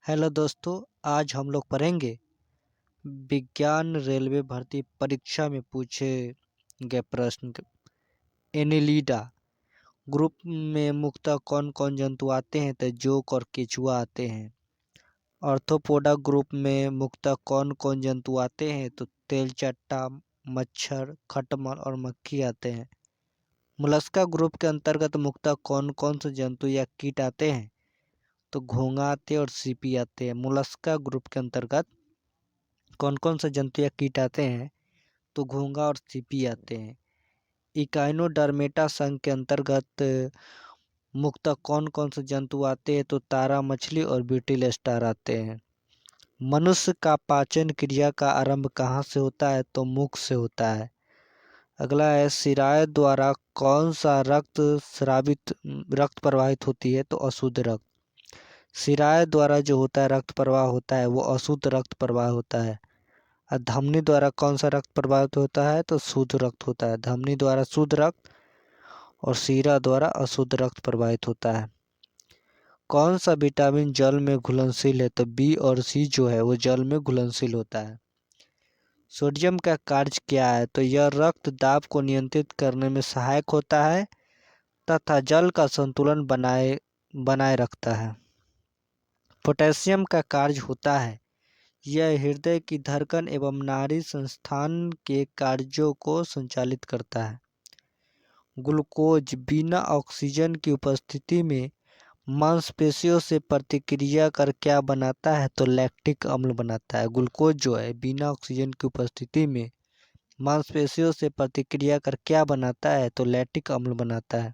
Hello दोस्तों, आज हम लोग पढ़ेंगे विज्ञान रेलवे भर्ती परीक्षा में पूछे गए प्रश्न। एनिलिडा ग्रुप में मुख्यतः कौन कौन जंतु आते हैं? तो जोक और केचुआ आते हैं। ऑर्थोपोडा ग्रुप में मुख्यतः कौन कौन जंतु आते हैं? तो तेलचट्टा, मच्छर, खटमल और मक्खी आते हैं। मोलस्का ग्रुप के अंतर्गत मुख्यतः कौन कौन से जंतु या कीट आते हैं? तो घोंघा आते हैं और सीपी आते हैं। मोलस्का ग्रुप के अंतर्गत कौन कौन से जंतु या कीट आते हैं? तो घोंघा और सीपी आते हैं। इकाइनोडर्मेटा संघ के अंतर्गत मुख्यतः कौन कौन से जंतु आते हैं? तो तारा मछली और ब्यूटील स्टार आते हैं। मनुष्य का पाचन क्रिया का आरंभ कहाँ से होता है? तो मुख से होता है। अगला है, शिराएं द्वारा कौन सा रक्त प्रवाहित होती है? तो अशुद्ध रक्त। शिराएं द्वारा जो होता है रक्त प्रवाह होता है वो अशुद्ध रक्त प्रवाह होता है। धमनी द्वारा कौन सा रक्त प्रवाहित होता है? तो शुद्ध रक्त होता है। धमनी द्वारा शुद्ध रक्त और शिरा द्वारा अशुद्ध रक्त प्रवाहित होता है। कौन सा विटामिन जल में घुलनशील है? तो बी और सी जो है वो जल में घुलनशील होता है। सोडियम का कार्य क्या है? तो यह रक्त दाब को नियंत्रित करने में सहायक होता है तथा जल का संतुलन बनाए रखता है। पोटेशियम का कार्य होता है, यह हृदय की धड़कन एवं नाड़ी संस्थान के कार्यों को संचालित करता है। ग्लूकोज बिना ऑक्सीजन की उपस्थिति में मांसपेशियों से प्रतिक्रिया कर क्या बनाता है? तो लैक्टिक अम्ल बनाता है। ग्लूकोज जो है बिना ऑक्सीजन की उपस्थिति में मांसपेशियों से प्रतिक्रिया कर क्या बनाता है? तो लैक्टिक अम्ल बनाता है।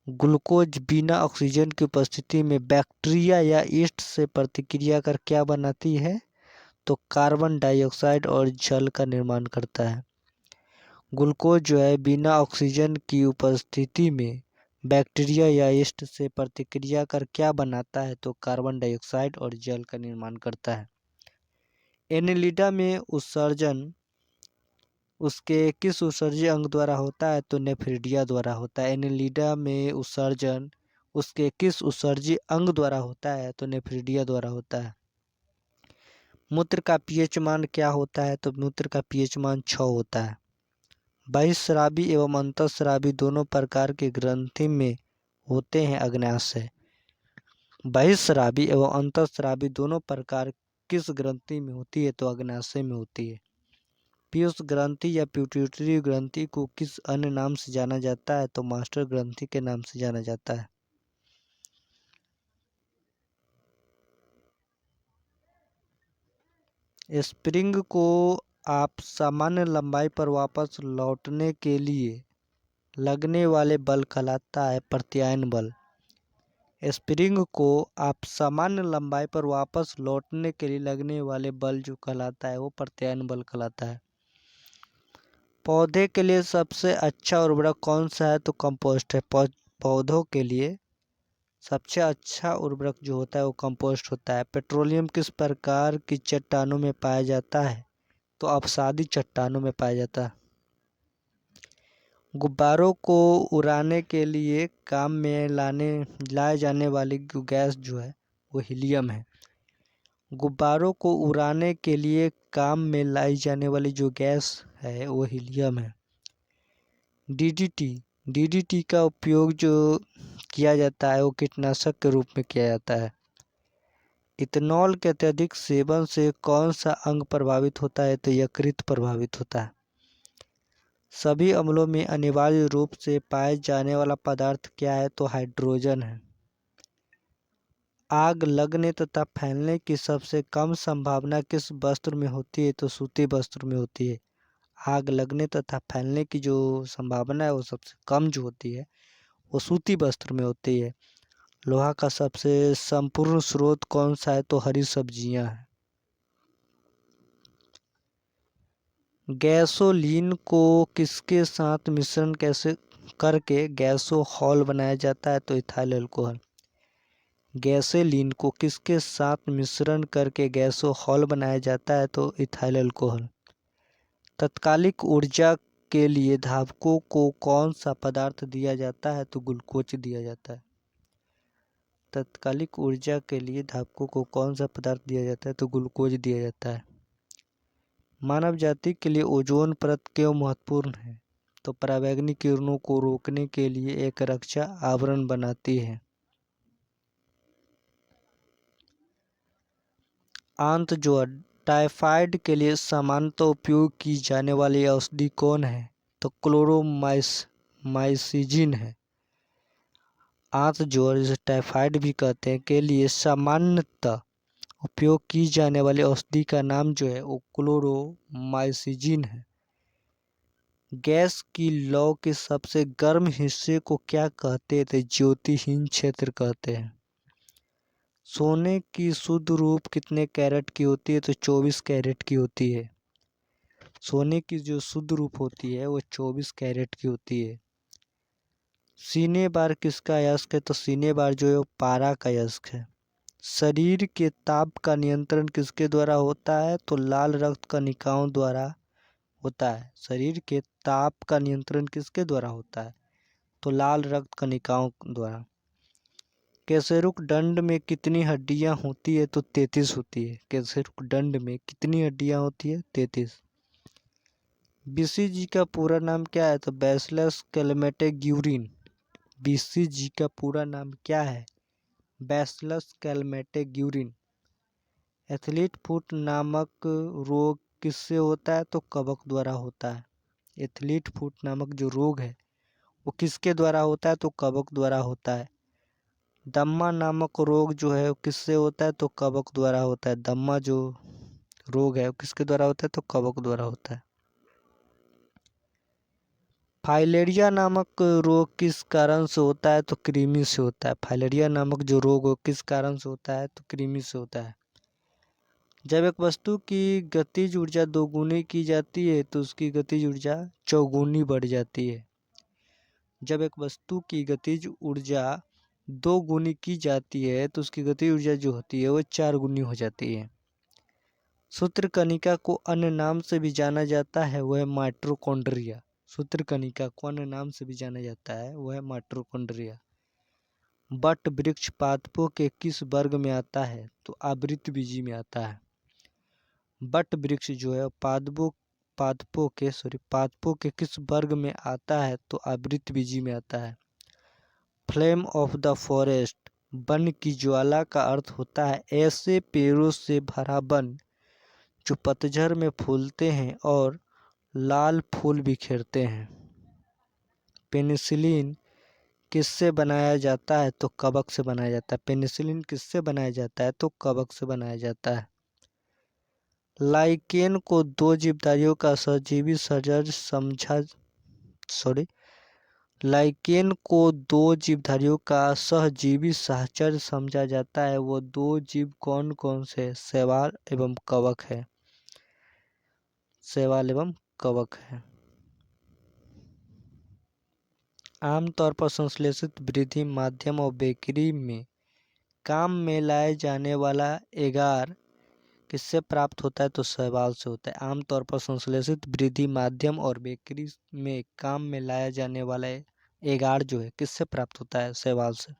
ग्लूकोज बिना ऑक्सीजन की उपस्थिति में बैक्टीरिया या यीस्ट से प्रतिक्रिया कर क्या बनाती है? तो कार्बन डाइऑक्साइड और जल का निर्माण करता है। ग्लूकोज जो है बिना ऑक्सीजन की उपस्थिति में बैक्टीरिया या यीस्ट से प्रतिक्रिया कर क्या बनाता है? तो कार्बन डाइऑक्साइड और जल का निर्माण करता है। एनिलिडा में उत्सर्जन उसके किस उत्सर्जी अंग द्वारा होता है? तो नेफ्रिडिया द्वारा होता है। एनिलिडा में उत्सर्जन उसके किस उत्सर्जी अंग द्वारा होता है? तो नेफ्रिडिया द्वारा होता है। मूत्र का पीएच मान क्या होता है? तो मूत्र का पीएच मान 6 होता है। बहिःस्रावी एवं अंतःस्रावी दोनों प्रकार की ग्रंथि में होते हैं अग्न्याशय। बहिःस्रावी एवं अंतःस्रावी दोनों प्रकार किस ग्रंथि में होती है? तो अग्न्याशय में होती है। पीयूष ग्रंथि या पिट्यूटरी ग्रंथि को किस अन्य नाम से जाना जाता है? तो मास्टर ग्रंथि के नाम से जाना जाता है। स्प्रिंग को आप सामान्य लंबाई पर वापस लौटने के लिए लगने वाले बल कहलाता है प्रत्यायन बल। स्प्रिंग को आप सामान्य लंबाई पर वापस लौटने के लिए लगने वाले बल जो कहलाता है वो प्रत्यायन बल कहलाता है। पौधे के लिए सबसे अच्छा उर्वरक कौन सा है? तो कंपोस्ट है। पौधों के लिए सबसे अच्छा उर्वरक जो होता है वो कंपोस्ट होता है। पेट्रोलियम किस प्रकार की चट्टानों में पाया जाता है? तो अपसादी चट्टानों में पाया जाता है। गुब्बारों को उड़ाने के लिए काम में लाए जाने वाली गैस जो है वो हीलियम है। गुब्बारों को उड़ाने के लिए काम में लाई जाने वाली जो गैस है वो हीलियम है। डीडीटी का उपयोग जो किया जाता है वो कीटनाशक के रूप में किया जाता है। इथेनॉल के अत्यधिक सेवन से कौन सा अंग प्रभावित होता है? तो यकृत प्रभावित होता है। सभी अम्लों में अनिवार्य रूप से पाए जाने वाला पदार्थ क्या है? तो हाइड्रोजन है। आग लगने तथा फैलने की सबसे कम संभावना किस वस्त्र में होती है? तो सूती वस्त्र में होती है। आग लगने तथा फैलने की जो संभावना है वो सबसे कम जो होती है वो सूती वस्त्र में होती है। लोहा का सबसे संपूर्ण स्रोत कौन सा है? तो हरी सब्जियां हैं। गैसोलीन को किसके साथ मिश्रण कैसे करके गैसोहॉल बनाया जाता है? तो इथाइल अल्कोहल। गैसोलीन को किसके साथ मिश्रण करके गैसोहॉल बनाया जाता है? तो इथाइल अल्कोहल। तात्कालिक ऊर्जा के लिए धावकों को कौन सा पदार्थ दिया जाता है? तो ग्लूकोज दिया जाता है। तात्कालिक ऊर्जा के लिए धावकों को कौन सा पदार्थ दिया जाता है? तो ग्लूकोज दिया जाता है। मानव जाति के लिए ओजोन परत क्यों महत्वपूर्ण है? तो पराबैंगनी किरणों को रोकने के लिए एक रक्षा आवरण बनाती है। आंतजोआ टाइफाइड के लिए सामान्यतः उपयोग की जाने वाली औषधि कौन है? तो क्लोरोमाइसिजिन है। आंतजोआ जिसे टाइफाइड भी कहते हैं के लिए सामान्यतः उपयोग की जाने वाली औषधि का नाम जो है वो क्लोरोमाइसिजिन है। गैस की लौ के सबसे गर्म हिस्से को क्या कहते थे? ज्योतिहीन क्षेत्र कहते हैं। सोने की शुद्ध रूप कितने कैरेट की होती है? तो 24 कैरेट की होती है। सोने की जो शुद्ध रूप होती है वो 24 कैरेट की होती है। सीने बार किसका अयस्क है? तो सीने बार जो है वो पारा का अयस्क है। शरीर के ताप का नियंत्रण किसके द्वारा होता है? तो लाल रक्त कणिकाओं द्वारा होता है। शरीर के ताप का नियंत्रण किसके द्वारा होता है? तो लाल रक्त कणिकाओं द्वारा। केसरुक दंड में कितनी हड्डियां होती है? तो 33 होती है। केसरुक दंड में कितनी हड्डियां होती है? 33। बीसीजी का पूरा नाम क्या है? तो बैसिलस कैलमेटेग्यूरिन। बीसीजी का पूरा नाम क्या है? बैसिलस कैलमेटेग्यूरिन। एथलीट फुट नामक रोग किससे होता है? तो कवक द्वारा होता है। एथलीट फुट नामक जो रोग है वो किसके द्वारा होता है? तो कवक द्वारा होता है। दम्मा नामक रोग जो है वो किससे होता है? तो कवक द्वारा होता है। दम्मा जो रोग है वो किसके द्वारा होता है? तो कवक द्वारा होता है। फाइलेरिया नामक रोग किस कारण से होता है? तो कृमि से होता है। फाइलेरिया नामक जो रोग हो किस कारण से होता है? तो कृमि से होता है। जब एक वस्तु की गतिज ऊर्जा दोगुनी की जाती है तो उसकी गतिज ऊर्जा चौगुनी बढ़ जाती है। जब एक वस्तु की गतिज ऊर्जा 2 गुनी की जाती है तो उसकी गतिज ऊर्जा जो होती है वो 4 गुनी हो जाती है। सूत्रकणिका को अन्य नाम से भी जाना जाता है, वह माइटोकॉन्ड्रिया। सूत्रकणिका को अन्य नाम से भी जाना जाता है, वह माइटोकॉन्ड्रिया। बट वृक्ष पादपों के किस वर्ग में आता है? तो आवृतबीजी में आता है। बट वृक्ष जो है पादपों के किस वर्ग में आता है? तो आवृतबीजी में आता है। Flame of the forest, one की ज्वाला का अर्थ होता है ऐसे पेड़ों से भरा वन जो पतझड़ में फूलते हैं और लाल फूल बिखेरते हैं। पेनिसिलिन किससे बनाया जाता है? तो कवक से बनाया जाता है। पेनिसिलिन किससे बनाया जाता है? तो कवक से बनाया जाता है। लाइकेन को दो जीवधारियों का सहजीवी सहचर लाइकेन को दो जीवधारियों का सहजीवी सहचर समझा जाता है। वो दो जीव कौन कौन से? शैवाल एवं कवक है। शैवाल एवं कवक है। आमतौर पर संश्लेषित वृद्धि माध्यम और बेकरी में काम में लाए जाने वाला एगार किससे प्राप्त होता है? तो शैवाल से होता है। आमतौर पर संश्लेषित वृद्धि माध्यम और बेकरी में काम में लाया जाने वाला एगार जो है किससे प्राप्त होता है? शैवाल से।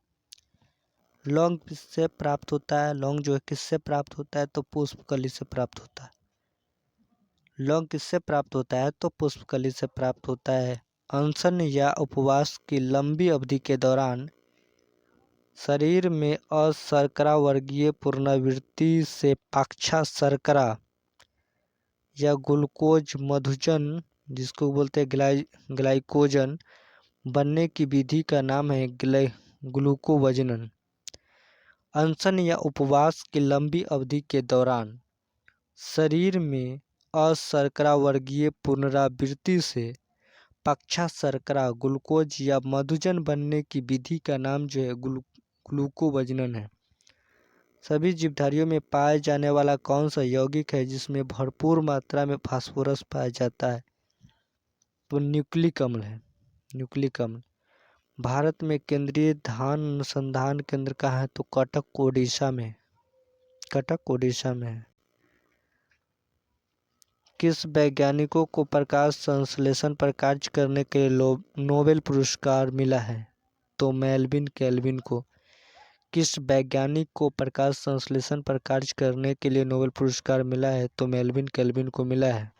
लौंग किससे प्राप्त होता है? लौंग जो है किससे प्राप्त होता है? तो पुष्पकली से प्राप्त होता है। लौंग किससे प्राप्त होता है? तो पुष्पकली से प्राप्त होता है। अनशन या उपवास की लंबी अवधि के दौरान शरीर में अशर्करा वर्गीय पुनरावृत्ति से पाक्षा शर्करा या ग्लूकोज मधुजन जिसको बोलते हैं ग्लाइकोजन बनने की विधि का नाम है ग्लूकोवजनन। अनशन या उपवास की लंबी अवधि के दौरान शरीर में अशर्करा वर्गीय पुनरावृत्ति से पाक्षा शर्करा ग्लूकोज या मधुजन बनने की विधि का नाम जो है ग्लूकोवजनन है। सभी जीवधारियों में पाए जाने वाला कौन सा यौगिक है जिसमें भरपूर मात्रा में फास्फोरस पाया जाता है? तो न्यूक्लिक अम्ल है। न्यूक्लिक अम्ल। भारत में केंद्रीय धान अनुसंधान केंद्र कहाँ है? तो कटक ओडिशा में। कटक ओडिशा में है। किस वैज्ञानिकों को प्रकाश संश्लेषण पर कार्य करने के लिए नोबेल पुरस्कार मिला है? तो मेल्विन केल्विन को। किस वैज्ञानिक को प्रकाश संश्लेषण पर कार्य करने के लिए नोबेल पुरस्कार मिला है? तो मेल्विन केल्विन को मिला है।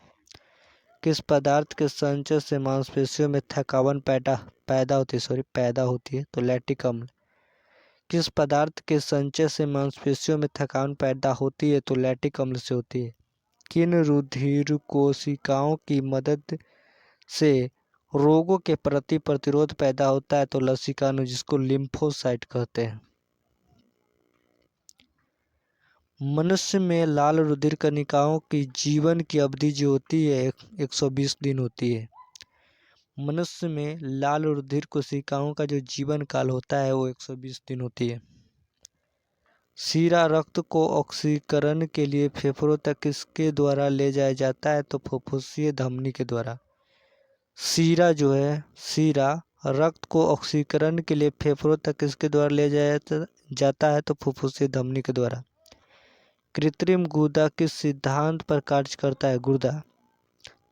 किस पदार्थ के संचय से मांसपेशियों में थकावट पैदा होती है? तो लैक्टिक अम्ल। किस पदार्थ के संचय से मांसपेशियों में थकान पैदा होती है? तो लैक्टिक अम्ल से होती है। किन रुधिर कोशिकाओं की मदद से रोगों के प्रति प्रतिरोध पैदा होता है? तो लसीकानु, जिसको लिम्फोसाइट कहते हैं। मनुष्य में लाल रुधिर कणिकाओं की जीवन की अवधि जो होती है 120 दिन होती है। मनुष्य में लाल रुधिर कोशिकाओं का जो जीवन काल होता है वो 120 दिन होती है। शीरा रक्त को ऑक्सीकरण के लिए फेफड़ों तक किसके द्वारा ले जाया जाता है? तो फुफ्फुसीय धमनी के द्वारा। शीरा रक्त को ऑक्सीकरण के लिए फेफड़ों तक किसके द्वारा ले जाया जाता है? तो फुफ्फुसीय धमनी के द्वारा। कृत्रिम गुर्दा किस सिद्धांत पर कार्य करता है? गुर्दा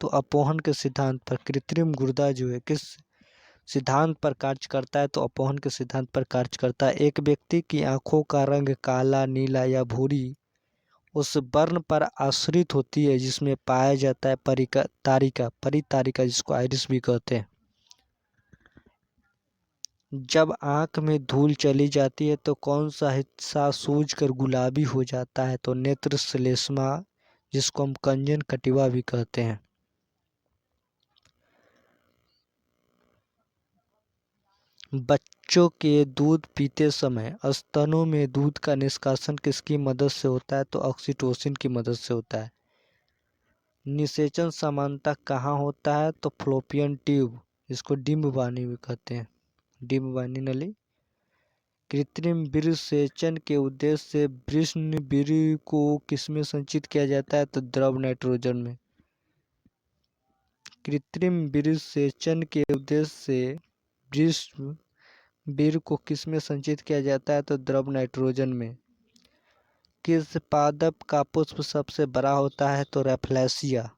तो अपोहन के सिद्धांत पर। कृत्रिम गुर्दा जो है किस सिद्धांत पर कार्य करता है? तो अपोहन के सिद्धांत पर कार्य करता है। एक व्यक्ति की आंखों का रंग काला, नीला या भूरी उस वर्ण पर आश्रित होती है जिसमें पाया जाता है परितारिका, जिसको आइरिस भी कहते हैं। जब आंख में धूल चली जाती है तो कौन सा हिस्सा सूजकर गुलाबी हो जाता है? तो नेत्र श्लेष्मा, जिसको हम कंजंक्टिवा भी कहते हैं। बच्चों के दूध पीते समय स्तनों में दूध का निष्कासन किसकी मदद से होता है? तो ऑक्सीटोसिन की मदद से होता है। निषेचन समानता कहाँ होता है? तो फ्लोपियन ट्यूब, इसको डिम्बवाहिनी भी कहते हैं। डिम्बवाहिनी नली। कृत्रिम वीर्यसेचन के उद्देश्य से वृषण वीर्य को किसमें संचित किया जाता है? तो द्रव नाइट्रोजन में। कृत्रिम वीर्यसेचन के उद्देश्य से वृषण वीर्य को किसमें संचित किया जाता है? तो द्रव नाइट्रोजन में। किस पादप का पुष्प सबसे बड़ा होता है? तो रेफ्लेशिया।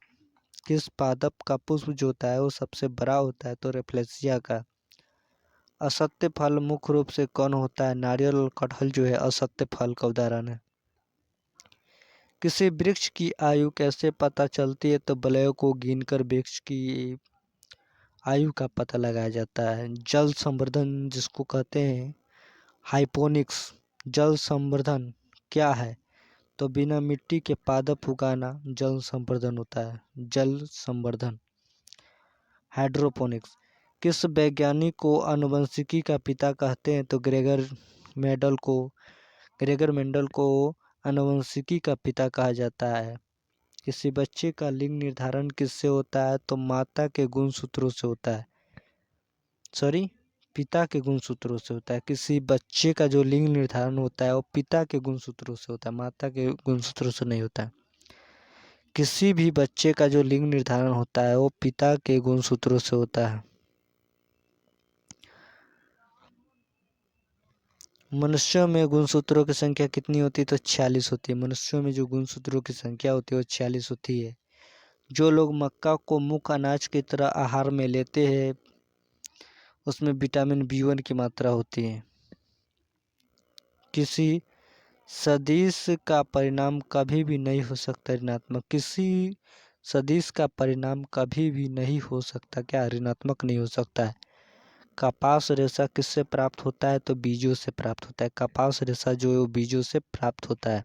किस पादप का पुष्प जो होता है वो सबसे बड़ा होता है? तो रेफ्लेशिया का। असत्य फल मुख्य रूप से कौन होता है? नारियल और कटहल जो है असत्य फल का उदाहरण है। किसी वृक्ष की आयु कैसे पता चलती है? तो बलयों को गिनकर वृक्ष की आयु का पता लगाया जाता है। जल संवर्धन जिसको कहते हैं हाइपोनिक्स, जल संवर्धन क्या है? तो बिना मिट्टी के पादप उगाना जल संवर्धन होता है। जल संवर्धन। हाइड्रोपोनिक्स। किस वैज्ञानिक को आनुवंशिकी का पिता कहते हैं? तो ग्रेगर मेंडल को आनुवंशिकी का पिता कहा जाता है। किसी बच्चे का लिंग निर्धारण किससे होता है? तो माता के गुणसूत्रों से होता है। पिता के गुणसूत्रों से होता है। किसी बच्चे का जो लिंग निर्धारण होता है वो पिता के गुणसूत्रों से होता है, माता के गुणसूत्रों से नहीं होता है। किसी भी बच्चे का जो लिंग निर्धारण होता है वो पिता के गुणसूत्रों से होता है। मनुष्यों में गुणसूत्रों की संख्या कितनी होती है? तो 46 होती है। मनुष्यों में जो गुणसूत्रों की संख्या होती है वो 46 होती है। जो लोग मक्का को मुख्य अनाज की तरह आहार में लेते हैं उसमें विटामिन B1 की मात्रा होती है। किसी सदिश का परिणाम कभी भी नहीं हो सकता ऋणात्मक। किसी सदिश का परिणाम कभी भी नहीं हो सकता क्या? ऋणात्मक नहीं हो सकता है। कपास रेशा किससे प्राप्त होता है? तो बीजों से प्राप्त होता है। कपास रेशा जो है वो बीजों से प्राप्त होता है।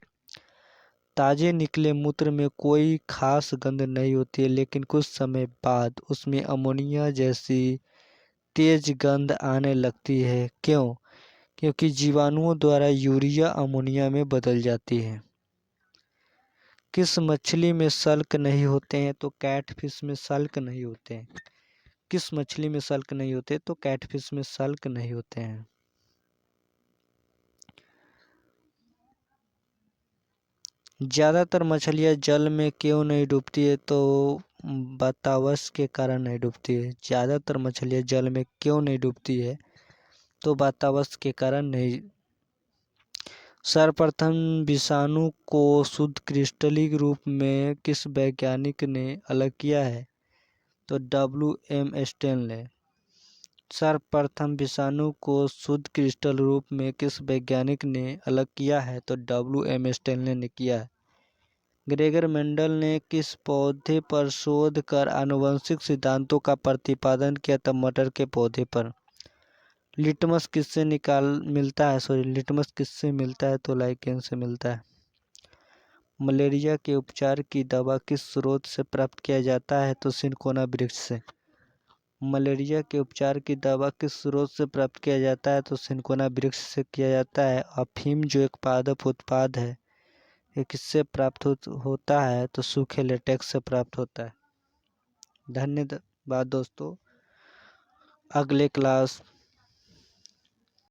ताजे निकले मूत्र में कोई खास गंध नहीं होती है, लेकिन कुछ समय बाद उसमें अमोनिया जैसी तेज गंध आने लगती है। क्यों? क्योंकि जीवाणुओं द्वारा यूरिया अमोनिया में बदल जाती है। किस मछली में सल्क नहीं होते हैं? तो कैटफिश में सल्क नहीं होते हैं। किस मछली में सल्क नहीं होते? तो कैटफिश में सल्क नहीं होते हैं। ज़्यादातर मछलियाँ जल में क्यों नहीं डूबती है? तो वातावरण के कारण नहीं डूबती है। ज़्यादातर मछलियाँ जल में क्यों नहीं डूबती है? तो वातावरण के कारण नहीं। सर्वप्रथम विषाणु को शुद्ध क्रिस्टलीय रूप में किस वैज्ञानिक ने अलग किया है? तो W.M. स्टैनले। सर्वप्रथम विषाणु को शुद्ध क्रिस्टल रूप में किस वैज्ञानिक ने अलग किया है? तो W.M. स्टैनली ने किया है। ग्रेगर मेंडल ने किस पौधे पर शोध कर आनुवंशिक सिद्धांतों का प्रतिपादन किया? तब मटर के पौधे पर। लिटमस किससे मिलता है? लिटमस किससे मिलता है? तो लाइकेन से मिलता है। मलेरिया के उपचार की दवा किस स्रोत से प्राप्त किया जाता है? तो सिनकोना वृक्ष से। मलेरिया के उपचार की दवा किस स्रोत से प्राप्त किया जाता है? तो सिनकोना वृक्ष से किया जाता है। अफीम जो एक पादप उत्पाद है, ये किससे प्राप्त होता है? तो सूखे लेटेक्स से प्राप्त होता है। धन्यवाद दोस्तों। अगले क्लास